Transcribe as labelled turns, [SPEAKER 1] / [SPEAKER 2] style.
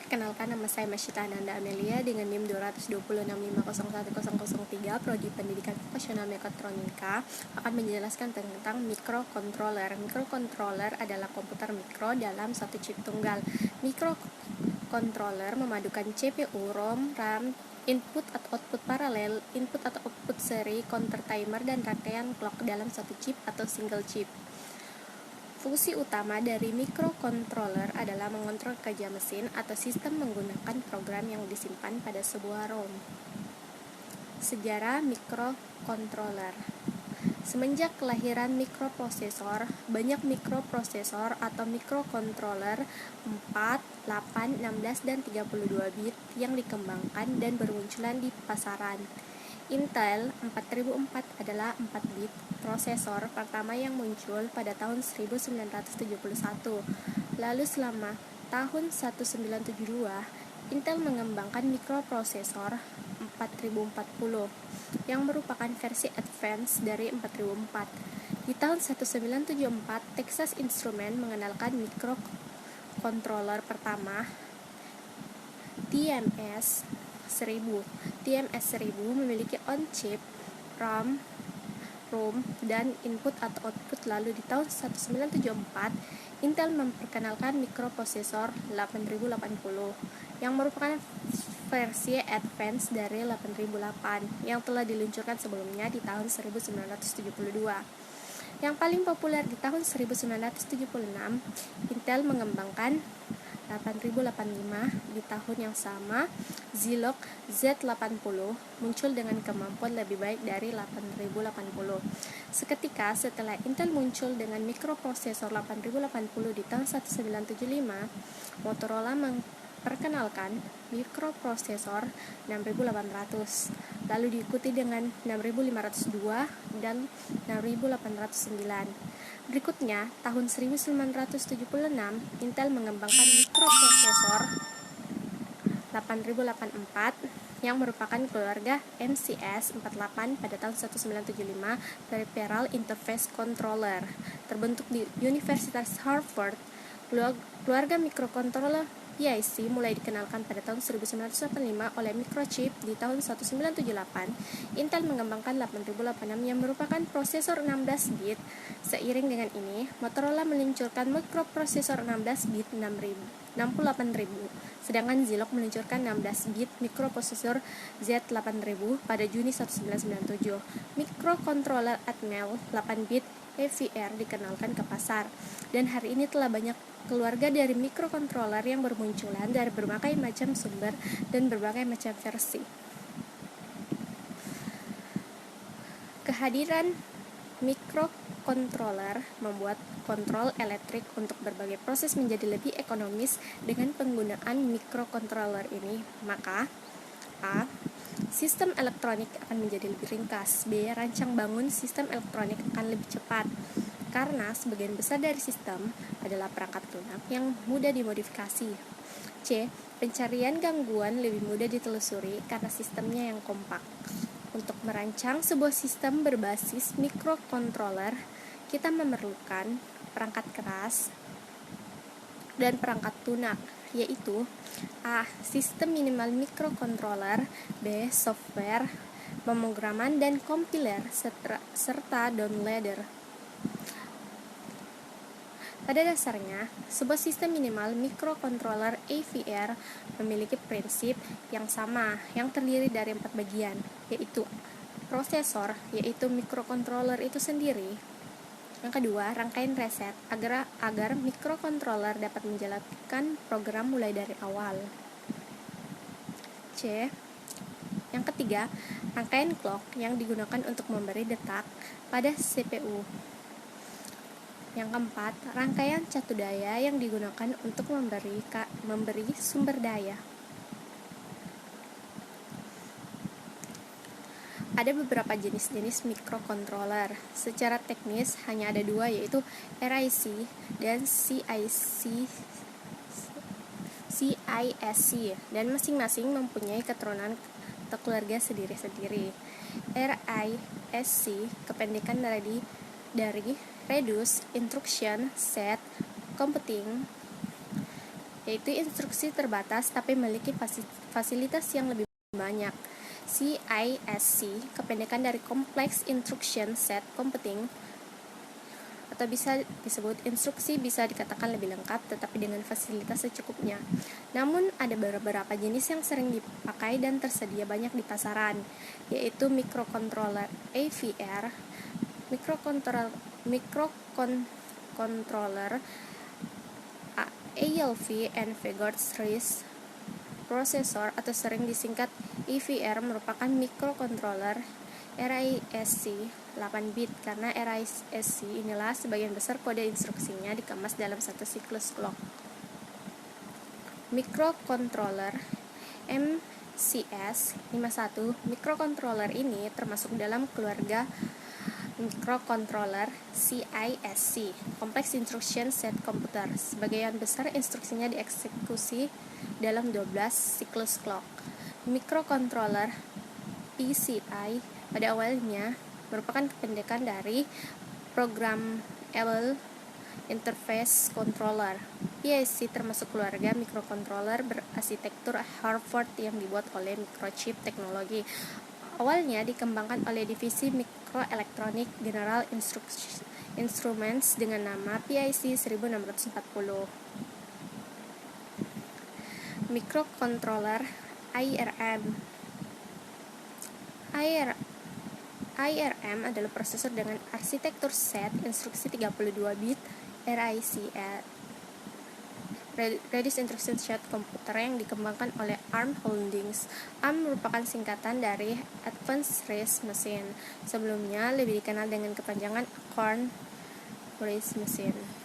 [SPEAKER 1] Perkenalkan, nama saya Masyita Ananda Amelia dengan NIM 22650101003, Prodi Pendidikan Vokasional Mekatronika, akan menjelaskan tentang microcontroller. Microcontroller adalah komputer mikro dalam satu chip tunggal. Microcontroller memadukan CPU, ROM, RAM, input atau output paralel, input atau output seri, counter timer, dan rangkaian clock dalam satu chip atau single chip. Fungsi utama dari microcontroller adalah mengontrol kerja mesin atau sistem menggunakan program yang disimpan pada sebuah ROM. Sejarah microcontroller. Semenjak kelahiran mikroprosesor, banyak mikroprosesor atau microcontroller 4, 8, 16, dan 32 bit yang dikembangkan dan bermunculan di pasaran. Intel 4004 adalah 4 bit prosesor pertama yang muncul pada tahun 1971. Lalu selama tahun 1972, Intel mengembangkan mikroprosesor 4040 yang merupakan versi advance dari 4004. Di tahun 1974, Texas Instruments mengenalkan mikrocontroller pertama, TMS 1000. TMS 1000 memiliki on-chip, RAM, ROM, dan input atau output. Lalu di tahun 1974, Intel memperkenalkan mikroprosesor 8080 yang merupakan versi advance dari 8008 yang telah diluncurkan sebelumnya di tahun 1972. Yang paling populer di tahun 1976, Intel mengembangkan 8085. Di tahun yang sama, Zilog Z80 muncul dengan kemampuan lebih baik dari 8080. Seketika setelah Intel muncul dengan mikroprosesor 8080 di tahun 1975, Motorola memperkenalkan mikroprosesor 6800, lalu diikuti dengan 6502 dan 6809. Berikutnya, tahun 1976, Intel mengembangkan mikroprosesor 8084 yang merupakan keluarga MCS 48 pada tahun 1975, Peripheral Interface Controller, terbentuk di Universitas Harvard. Keluarga mikrocontroller PIC mulai dikenalkan pada tahun 1985 oleh Microchip. Di tahun 1978, Intel mengembangkan 8086 yang merupakan prosesor 16 bit. Seiring dengan ini, Motorola meluncurkan mikroprosesor 16 bit 68000, sedangkan Zilog meluncurkan 16 bit mikroprosesor Z8000 pada Juni 1997. Mikrocontroller Atmel 8 bit EVR dikenalkan ke pasar, dan hari ini telah banyak keluarga dari mikrocontroller yang bermunculan dari berbagai macam sumber dan berbagai macam versi. Kehadiran mikrocontroller membuat kontrol elektrik untuk berbagai proses menjadi lebih ekonomis dengan penggunaan mikrocontroller ini. Maka A. Sistem elektronik akan menjadi lebih ringkas. B. Rancang bangun sistem elektronik akan lebih cepat, karena sebagian besar dari sistem adalah perangkat lunak yang mudah dimodifikasi. C. Pencarian gangguan lebih mudah ditelusuri karena sistemnya yang kompak. Untuk merancang sebuah sistem berbasis mikrocontroller, kita memerlukan perangkat keras dan perangkat lunak, yaitu A. Sistem minimal mikrocontroller, B. Software, pemrograman dan kompiler, serta downloader. Pada dasarnya, sebuah sistem minimal mikrocontroller EVR memiliki prinsip yang sama yang terdiri dari 4 bagian, yaitu prosesor, yaitu mikrocontroller itu sendiri. Yang kedua, rangkaian reset agar mikrocontroller dapat menjalankan program mulai dari awal. C. Yang ketiga, rangkaian clock yang digunakan untuk memberi detak pada CPU. Yang keempat, rangkaian catu daya yang digunakan untuk memberi sumber daya. Ada beberapa jenis-jenis mikrocontroller. Secara teknis hanya ada 2, yaitu RISC dan CISC, dan masing-masing mempunyai keturunan atau keluarga sendiri-sendiri. RISC kependekan dari Reduce Instruction Set Computing. yaitu instruksi terbatas tapi memiliki fasilitas yang lebih banyak. CISC, kependekan dari Complex Instruction Set Computing, atau bisa disebut instruksi, bisa dikatakan lebih lengkap tetapi dengan fasilitas secukupnya. Namun ada beberapa jenis yang sering dipakai dan tersedia banyak di pasaran, yaitu microcontroller AVR, microcontroller ALV and Vanguard Series Processor atau sering disingkat EVR merupakan microcontroller RISC 8-bit karena RISC inilah sebagian besar kode instruksinya dikemas dalam satu siklus clock. Microcontroller MCS 51 microcontroller ini termasuk dalam keluarga microcontroller CISC, Complex Instruction Set Computer. Sebagian besar instruksinya dieksekusi dalam 12 siklus clock. Microcontroller PCI pada awalnya merupakan kependekan dari Programmable Interface Controller. PIC termasuk keluarga microcontroller berarsitektur Harvard yang dibuat oleh Microchip Technology. Awalnya dikembangkan oleh divisi Microelectronic General Instruments dengan nama PIC 1640. Microcontroller IRM adalah prosesor dengan arsitektur set instruksi 32 bit RISC Reduced Instruction Set Computer yang dikembangkan oleh ARM Holdings. ARM merupakan singkatan dari Advanced Race Machine. Sebelumnya lebih dikenal dengan kepanjangan Acorn Race Machine.